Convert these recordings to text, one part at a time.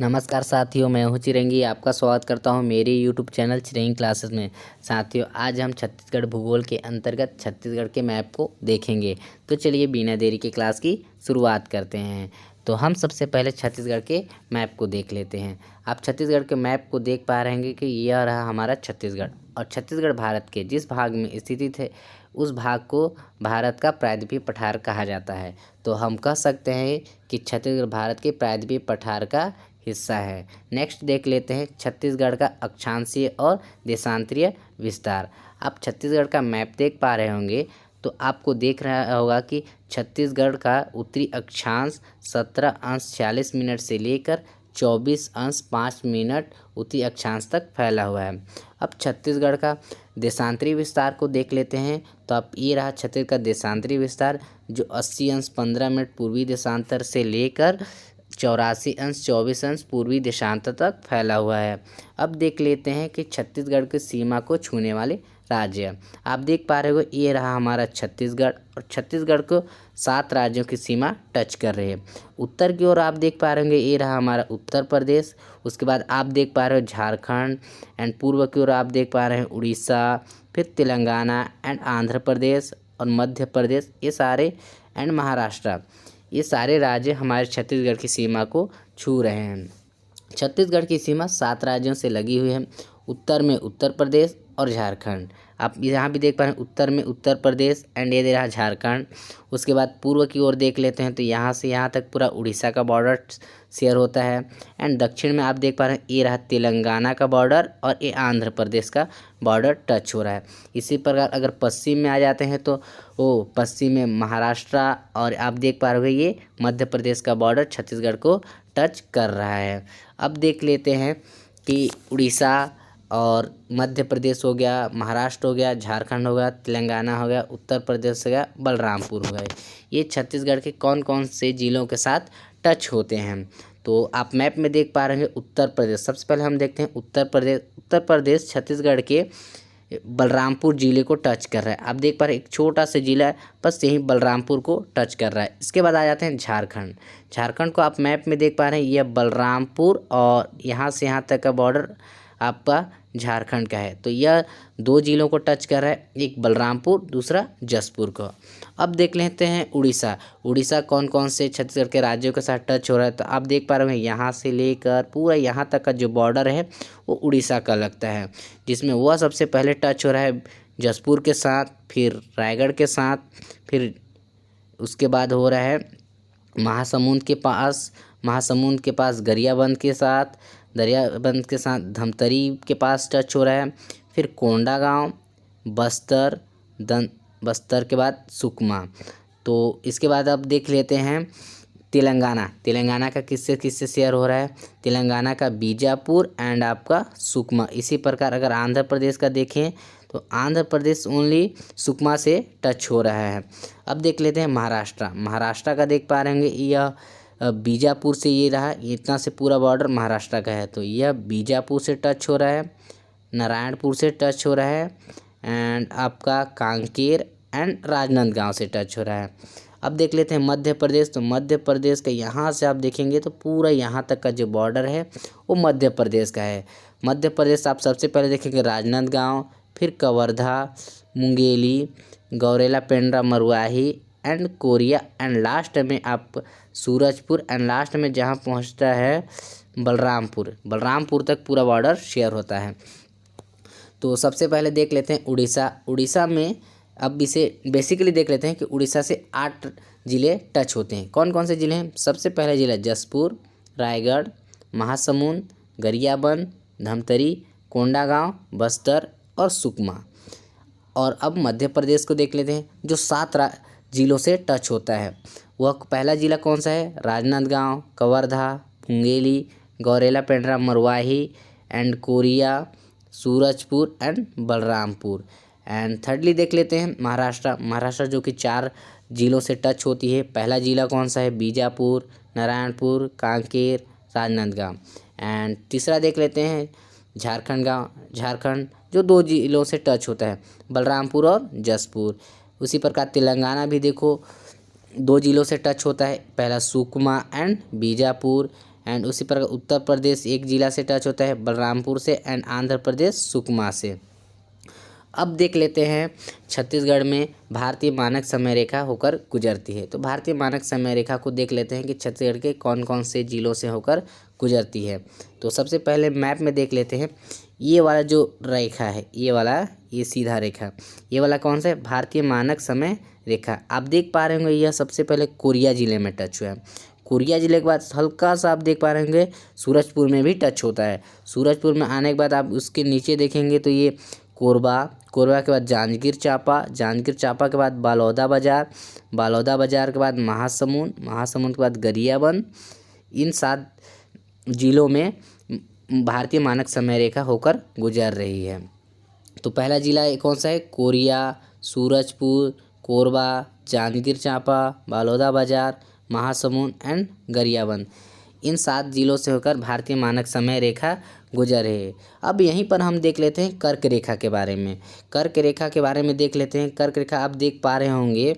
नमस्कार साथियों, मैं हूँ चिरंगी। आपका स्वागत करता हूँ मेरे यूट्यूब चैनल चिरंगी क्लासेस में। साथियों, आज हम छत्तीसगढ़ भूगोल के अंतर्गत छत्तीसगढ़ के मैप को देखेंगे। तो चलिए बिना देरी के क्लास की शुरुआत करते हैं। तो हम सबसे पहले छत्तीसगढ़ के मैप को देख लेते हैं। आप छत्तीसगढ़ के मैप को देख पा रहे हैं कि यह रहा हमारा छत्तीसगढ़, और छत्तीसगढ़ भारत के जिस भाग में स्थित है उस भाग को भारत का प्रायद्वीपीय पठार कहा जाता है। तो हम कह सकते हैं कि छत्तीसगढ़ भारत के प्रायद्वीपीय पठार का हिस्सा है। नेक्स्ट देख लेते हैं छत्तीसगढ़ का अक्षांशीय और देशांतरीय विस्तार। आप छत्तीसगढ़ का मैप देख पा रहे होंगे तो आपको देख रहा होगा कि छत्तीसगढ़ का उत्तरी अक्षांश 17°46 से लेकर 24°5 उत्तरी अक्षांश तक फैला हुआ है। अब छत्तीसगढ़ का देशांतरी विस्तार को देख लेते हैं। तो अब ये रहा छत्तीसगढ़ का देशांतरी विस्तार, जो 80°15 पूर्वी देशांतर से लेकर 84°24 पूर्वी देशांतर तक फैला हुआ है। अब देख लेते हैं कि छत्तीसगढ़ की सीमा को छूने वाले राज्य। आप देख पा रहे हो ये रहा हमारा छत्तीसगढ़, और छत्तीसगढ़ को 7 राज्यों की सीमा टच कर रही है। उत्तर की ओर आप देख पा रहे होंगे ये रहा हमारा उत्तर प्रदेश। उसके बाद आप देख पा रहे हो झारखंड, एंड पूर्व की ओर आप देख पा रहे हैं उड़ीसा, फिर तेलंगाना एंड आंध्र प्रदेश और मध्य प्रदेश, ये सारे एंड महाराष्ट्र, ये सारे राज्य हमारे छत्तीसगढ़ की सीमा को छू रहे हैं। छत्तीसगढ़ की सीमा 7 राज्यों से लगी हुई है। उत्तर में उत्तर प्रदेश और झारखंड, आप यहाँ भी देख पा रहे हैं उत्तर में उत्तर प्रदेश एंड ये दे रहा झारखंड। उसके बाद पूर्व की ओर देख लेते हैं तो यहाँ से यहाँ तक पूरा उड़ीसा का बॉर्डर शेयर होता है। एंड दक्षिण में आप देख पा रहे हैं ये रहा तेलंगाना का बॉर्डर और ये आंध्र प्रदेश का बॉर्डर टच हो रहा है। इसी प्रकार अगर पश्चिम में आ जाते हैं तो वो पश्चिम में महाराष्ट्र, और आप देख पा रहे हो ये मध्य प्रदेश का बॉर्डर छत्तीसगढ़ को टच कर रहा है। अब देख लेते हैं कि उड़ीसा और मध्य प्रदेश हो गया, महाराष्ट्र हो गया, झारखंड हो गया, तेलंगाना हो गया, उत्तर प्रदेश हो गया, बलरामपुर हो गए, ये छत्तीसगढ़ के कौन कौन से जिलों के साथ टच होते हैं। तो आप मैप में देख पा रहे हैं उत्तर प्रदेश। सबसे पहले हम देखते हैं उत्तर प्रदेश। उत्तर प्रदेश छत्तीसगढ़ के बलरामपुर जिले को टच कर रहा है। आप देख पा रहे हैं एक छोटा सा जिला है, बस यही बलरामपुर को टच कर रहा है। इसके बाद आ जाते हैं झारखंड। झारखंड को आप मैप में देख पा रहे हैं, यह बलरामपुर और यहाँ से यहाँ तक का बॉर्डर आपका झारखंड का है। तो यह 2 जिलों को टच कर रहा है, एक बलरामपुर, दूसरा जसपुर को। अब देख लेते हैं उड़ीसा। उड़ीसा कौन कौन से छत्तीसगढ़ के राज्यों के साथ टच हो रहा है। तो आप देख पा रहे हैं यहाँ से लेकर पूरा यहाँ तक का जो बॉर्डर है वो उड़ीसा का लगता है, जिसमें वह सबसे पहले टच हो रहा है जसपुर के साथ, फिर रायगढ़ के साथ, फिर उसके बाद हो रहा है महासमुंद के पास गरियाबंद के साथ, दरियाबंद के साथ धमतरी के पास टच हो रहा है, फिर कोंडागांव, बस्तर के बाद सुकमा। तो इसके बाद अब देख लेते हैं तेलंगाना का किससे शेयर हो रहा है। तेलंगाना का बीजापुर एंड आपका सुकमा। इसी प्रकार अगर आंध्र प्रदेश का देखें तो आंध्र प्रदेश ओनली सुकमा से टच हो रहा है। अब देख लेते हैं महाराष्ट्र का देख पा रहे होंगे, यह बीजापुर से ये रहा, इतना से पूरा बॉर्डर महाराष्ट्र का है। तो यह बीजापुर से टच हो रहा है, नारायणपुर से टच हो रहा है, एंड आपका कांकेर एंड राजनांदगांव से टच हो रहा है। अब देख लेते हैं मध्य प्रदेश। तो मध्य प्रदेश का यहाँ से आप देखेंगे तो पूरा यहाँ तक का जो बॉर्डर है वो मध्य प्रदेश का है। मध्य प्रदेश आप सबसे पहले देखेंगे राजनांदगांव, फिर Kawardha, Mungeli, Gaurela, Pendra, Marwahi and Korea, and last में आप सूरजपुर, एंड लास्ट में जहाँ पहुँचता है बलरामपुर तक पूरा बॉर्डर शेयर होता है। तो सबसे पहले देख लेते हैं उड़ीसा में। अब इसे बेसिकली देख लेते हैं कि उड़ीसा से 8 जिले टच होते हैं। कौन कौन से जिले हैं। सबसे पहले जिला जसपुर, रायगढ़, महासमुंद, गरियाबंद, धमतरी, कोंडागांव, बस्तर और सुकमा। और अब मध्य प्रदेश को देख लेते हैं जो 7 जिलों से टच होता है। वह पहला जिला कौन सा है, Rajnandgaon, Kawardha, Mungeli, Gaurela, Pendra, Marwahi and Korea, Surajpur and Balrampur. And thirdly देख लेते हैं महाराष्ट्र जो कि 4 जिलों से टच होती है। पहला जिला कौन सा है, बीजापुर, नारायणपुर, कांकेर, राजनांदगांव। एंड तीसरा देख लेते हैं झारखंड जो 2 जिलों से टच होता है, बलरामपुर और जसपुर। उसी प्रकार तेलंगाना भी देखो 2 जिलों से टच होता है, पहला सुकमा एंड बीजापुर। एंड उसी प्रकार उत्तर प्रदेश एक जिला से टच होता है बलरामपुर से, एंड आंध्र प्रदेश सुकमा से। अब देख लेते हैं छत्तीसगढ़ में भारतीय मानक समय रेखा होकर गुजरती है। तो भारतीय मानक समय रेखा को देख लेते हैं कि छत्तीसगढ़ के कौन कौन से जिलों से होकर गुजरती है। तो सबसे पहले मैप में देख लेते हैं, ये वाला जो रेखा है, ये सीधा रेखा, ये वाला कौन सा है, भारतीय मानक समय रेखा। आप देख पा रहे होंगे यह सबसे पहले कोरिया जिले में टच हुआ है। कोरिया जिले के बाद हल्का सा आप देख पा रहे होंगे सूरजपुर में भी टच होता है। सूरजपुर में आने के बाद आप उसके नीचे देखेंगे तो ये कोरबा, कोरबा के बाद जांजगीर चांपा, जांजगीर चांपा के बाद बालोदा बाजार, बालोदा बाजार के बाद महासमुंद, महासमुंद के बाद गरियाबंद। इन 7 जिलों में भारतीय मानक समय रेखा होकर गुजर रही है। तो पहला जिला कौन सा है, कोरिया, सूरजपुर, कोरबा, जांजगीर चांपा, बालोदा बाजार, महासमुंद एंड गरियाबंद। इन 7 जिलों से होकर भारतीय मानक समय रेखा गुजर रही है। अब यहीं पर हम देख लेते हैं कर्क रेखा के बारे में। कर्क रेखा के बारे में देख लेते हैं। कर्क रेखा आप देख पा रहे होंगे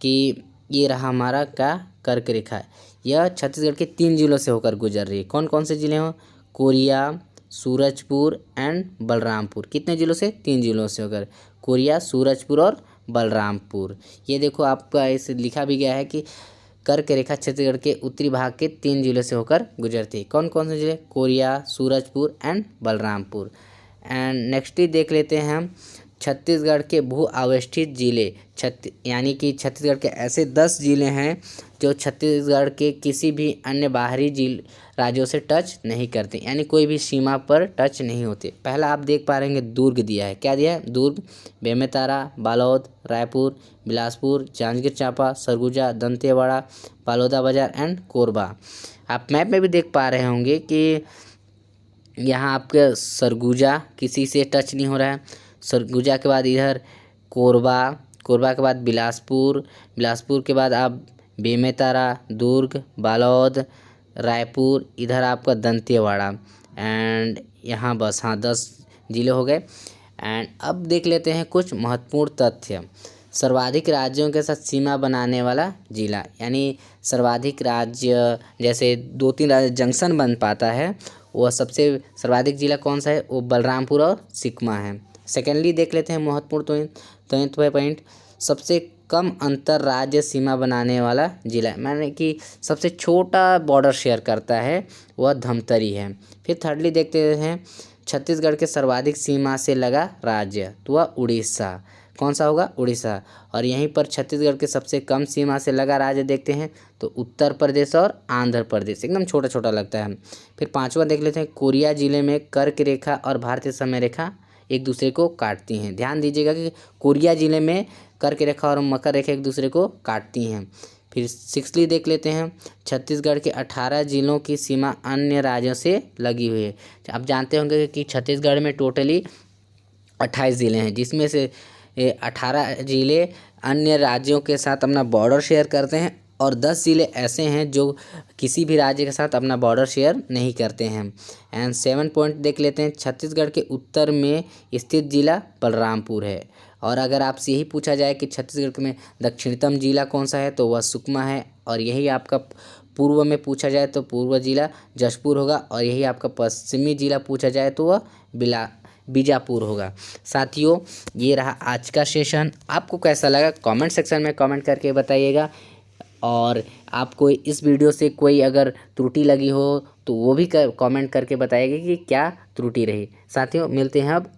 कि ये रहा हमारा क्या कर्क रेखा। यह छत्तीसगढ़ के 3 जिलों से होकर गुजर रही है। कौन कौन से जिले हों, कोरिया, सूरजपुर एंड बलरामपुर। कितने जिलों से, 3 जिलों से होकर, कोरिया, सूरजपुर और बलरामपुर। ये देखो आपका इस लिखा भी गया है कि कर्क रेखा छत्तीसगढ़ के उत्तरी भाग के 3 जिलों से होकर गुजरती है। कौन कौन से जिले, Koriya, Surajpur and Balrampur. And next ही देख लेते हैं हम छत्तीसगढ़ के भू आवेष्टित जिले। यानी कि छत्तीसगढ़ के ऐसे 10 जिले हैं जो छत्तीसगढ़ के किसी भी अन्य बाहरी राज्यों से टच नहीं करते, यानी कोई भी सीमा पर टच नहीं होते। पहला आप देख पा रहे हैं दुर्ग दिया है। क्या दिया है, दुर्ग, बेमेतरा, बालोद, रायपुर, बिलासपुर, जांजगीर चांपा, सरगुजा, दंतेवाड़ा, बालोदा बाजार एंड कोरबा। आप मैप में भी देख पा रहे होंगे कि यहाँ आपके सरगुजा किसी से टच नहीं हो रहा है। सरगुजा के बाद इधर कोरबा, कोरबा के बाद बिलासपुर, बिलासपुर के बाद आप बेमेतरा, दुर्ग, बालोद, रायपुर, इधर आपका दंतेवाड़ा एंड यहाँ बस, हाँ 10 जिले हो गए। एंड अब देख लेते हैं कुछ महत्वपूर्ण तथ्य। सर्वाधिक राज्यों के साथ सीमा बनाने वाला जिला, यानी सर्वाधिक राज्य जैसे 2-3 राज्य जंक्शन बन पाता है, वह सबसे सर्वाधिक जिला कौन सा है, वो बलरामपुर और सुकमा है। सेकेंडली देख लेते हैं महत्वपूर्ण पॉइंट, सबसे कम अंतर राज्य सीमा बनाने वाला जिला, माने कि सबसे छोटा बॉर्डर शेयर करता है, वह धमतरी है। फिर थर्डली देखते हैं छत्तीसगढ़ के सर्वाधिक सीमा से लगा राज्य, तो वह उड़ीसा। कौन सा होगा, उड़ीसा। और यहीं पर छत्तीसगढ़ के सबसे कम सीमा से लगा राज्य देखते हैं तो उत्तर प्रदेश और आंध्र प्रदेश, एकदम छोटा छोटा लगता है। फिर 5वां देख लेते हैं, कोरिया जिले में कर्क रेखा और भारतीय समय रेखा एक दूसरे को काटती हैं। ध्यान दीजिएगा कि कोरिया जिले में कर्क रेखा और मकर रेखा एक दूसरे को काटती हैं। फिर 6ली देख लेते हैं, छत्तीसगढ़ के 18 जिलों की सीमा अन्य राज्यों से लगी हुई है। आप जानते होंगे कि छत्तीसगढ़ में टोटली 28 ज़िले हैं, जिसमें से 18 ज़िले अन्य राज्यों के साथ अपना बॉर्डर शेयर करते हैं और 10 ज़िले ऐसे हैं जो किसी भी राज्य के साथ अपना बॉर्डर शेयर नहीं करते हैं। एंड 7 पॉइंट देख लेते हैं, छत्तीसगढ़ के उत्तर में स्थित जिला बलरामपुर है। और अगर आपसे यही पूछा जाए कि छत्तीसगढ़ में दक्षिणतम जिला कौन सा है तो वह सुकमा है। और यही आपका पूर्व में पूछा जाए तो पूर्व जिला जशपुर होगा। और यही आपका पश्चिमी जिला पूछा जाए तो वह बीजापुर होगा। साथियों, ये रहा आज का सेशन। आपको कैसा लगा कमेंट सेक्शन में कमेंट करके बताइएगा। और आपको इस वीडियो से कोई अगर त्रुटि लगी हो तो वो भी कमेंट करके बताइएगा कि क्या त्रुटि रही। साथियों, मिलते हैं अब